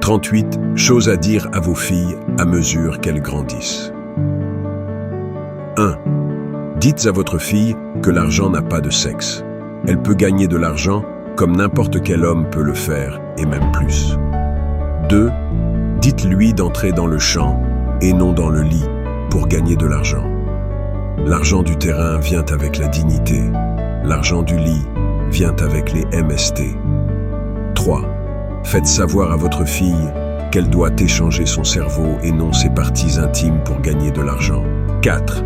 38 choses à dire à vos filles à mesure qu'elles grandissent. 1. Dites à votre fille que l'argent n'a pas de sexe. Elle peut gagner de l'argent comme n'importe quel homme peut le faire, et même plus. 2. Dites-lui d'entrer dans le champ et non dans le lit pour gagner de l'argent. L'argent du terrain vient avec la dignité. L'argent du lit vient avec les MST. 3. Faites savoir à votre fille qu'elle doit échanger son cerveau et non ses parties intimes pour gagner de l'argent. 4.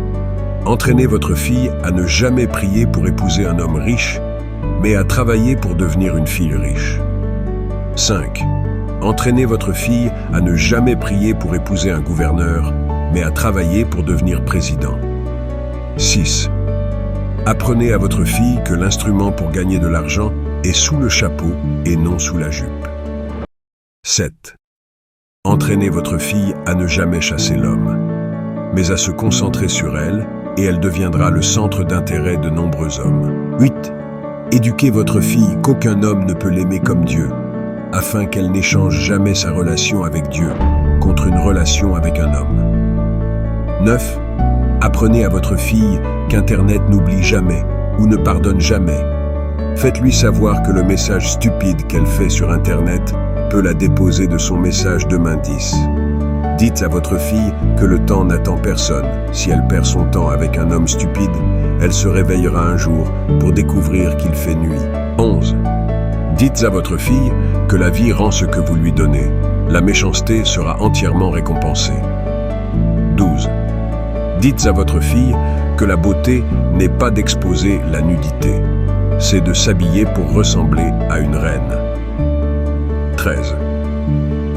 Entraînez votre fille à ne jamais prier pour épouser un homme riche, mais à travailler pour devenir une fille riche. 5. Entraînez votre fille à ne jamais prier pour épouser un gouverneur, mais à travailler pour devenir président. 6. Apprenez à votre fille que l'instrument pour gagner de l'argent est sous le chapeau et non sous la jupe. 7. Entraînez votre fille à ne jamais chasser l'homme, mais à se concentrer sur elle, et elle deviendra le centre d'intérêt de nombreux hommes. 8. Éduquez votre fille qu'aucun homme ne peut l'aimer comme Dieu, afin qu'elle n'échange jamais sa relation avec Dieu contre une relation avec un homme. 9. Apprenez à votre fille qu'Internet n'oublie jamais ou ne pardonne jamais. Faites-lui savoir que le message stupide qu'elle fait sur Internet peut la déposer de son message demain 10. Dites à votre fille que le temps n'attend personne. Si elle perd son temps avec un homme stupide, elle se réveillera un jour pour découvrir qu'il fait nuit. 11. Dites à votre fille que la vie rend ce que vous lui donnez. La méchanceté sera entièrement récompensée. 12. Dites à votre fille que la beauté n'est pas d'exposer la nudité, c'est de s'habiller pour ressembler à une reine. 13.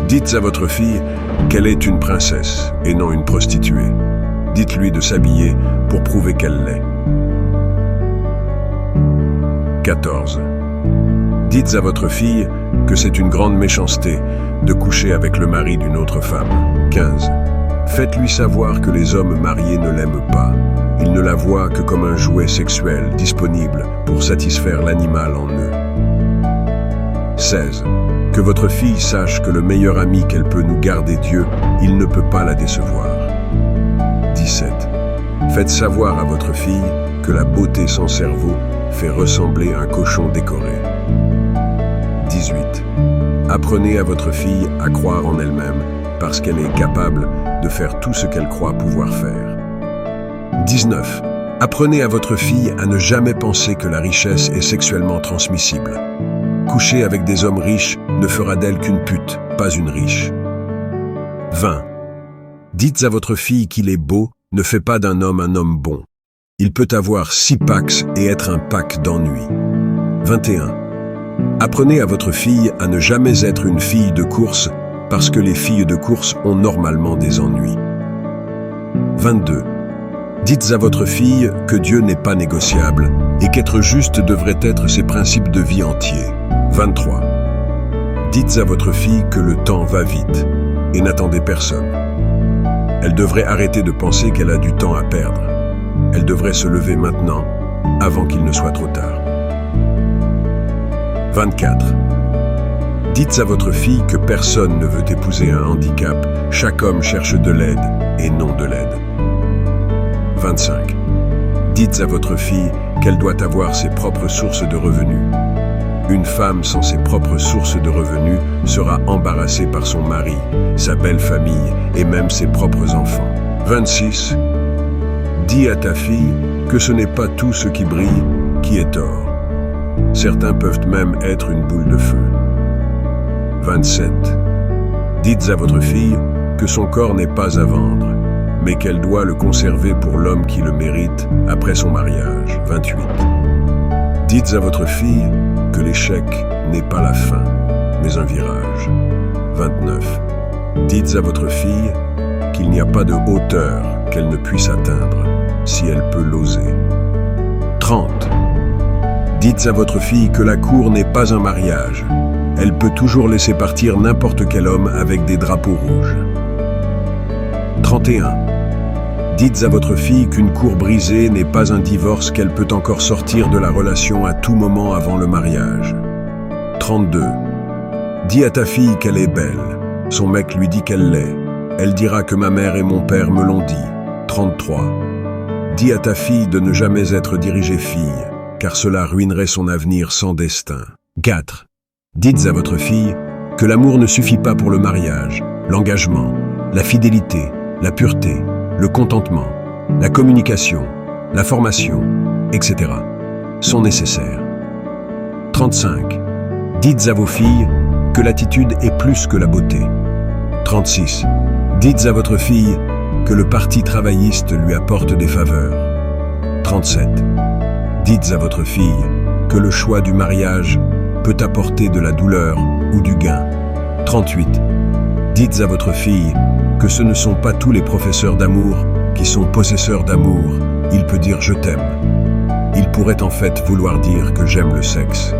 Dites à votre fille qu'elle est une princesse et non une prostituée. Dites-lui de s'habiller pour prouver qu'elle l'est. 14. Dites à votre fille que c'est une grande méchanceté de coucher avec le mari d'une autre femme. 15. Faites-lui savoir que les hommes mariés ne l'aiment pas. Ils ne la voient que comme un jouet sexuel disponible pour satisfaire l'animal en eux. 16. Que votre fille sache que le meilleur ami qu'elle peut nous garder Dieu, il ne peut pas la décevoir. 17. Faites savoir à votre fille que la beauté sans cerveau fait ressembler un cochon décoré. 18. Apprenez à votre fille à croire en elle-même parce qu'elle est capable de faire tout ce qu'elle croit pouvoir faire. 19. Apprenez à votre fille à ne jamais penser que la richesse est sexuellement transmissible. Coucher avec des hommes riches ne fera d'elle qu'une pute, pas une riche. 20. Dites à votre fille qu'il est beau ne fait pas d'un homme un homme bon. Il peut avoir 6 packs et être un pack d'ennui. 21. Apprenez à votre fille à ne jamais être une fille de course parce que les filles de course ont normalement des ennuis. 22. Dites à votre fille que Dieu n'est pas négociable et qu'être juste devrait être ses principes de vie entiers. 23. Dites à votre fille que le temps va vite et n'attendez personne. Elle devrait arrêter de penser qu'elle a du temps à perdre. Elle devrait se lever maintenant, avant qu'il ne soit trop tard. 24. Dites à votre fille que personne ne veut épouser un handicap. Chaque homme cherche de l'aide et non de l'aide. 25. Dites à votre fille qu'elle doit avoir ses propres sources de revenus. Une femme sans ses propres sources de revenus sera embarrassée par son mari, sa belle famille et même ses propres enfants. 26. Dis à ta fille que ce n'est pas tout ce qui brille qui est or. Certains peuvent même être une boule de feu. 27. Dites à votre fille que son corps n'est pas à vendre, mais qu'elle doit le conserver pour l'homme qui le mérite après son mariage. 28. Dites à votre fille que l'échec n'est pas la fin, mais un virage. 29. Dites à votre fille qu'il n'y a pas de hauteur qu'elle ne puisse atteindre, si elle peut l'oser. 30. Dites à votre fille que la cour n'est pas un mariage. Elle peut toujours laisser partir n'importe quel homme avec des drapeaux rouges. 31. Dites à votre fille qu'une cour brisée n'est pas un divorce, qu'elle peut encore sortir de la relation à tout moment avant le mariage. 32. Dis à ta fille qu'elle est belle, Son mec lui dit qu'elle l'est. Elle dira que ma mère et mon père me l'ont dit. 33. Dis à ta fille de ne jamais être dirigée fille, car cela ruinerait son avenir sans destin. 4. Dites à votre fille que l'amour ne suffit pas pour le mariage. L'engagement, la fidélité, la pureté, le contentement, la communication, la formation, etc. sont nécessaires. 35. Dites à vos filles que l'attitude est plus que la beauté. 36. Dites à votre fille que le parti travailliste lui apporte des faveurs. 37. Dites à votre fille que le choix du mariage peut apporter de la douleur ou du gain. 38. Dites à votre fille que ce ne sont pas tous les professeurs d'amour qui sont possesseurs d'amour. Il peut dire « je t'aime ». Il pourrait en fait vouloir dire que j'aime le sexe.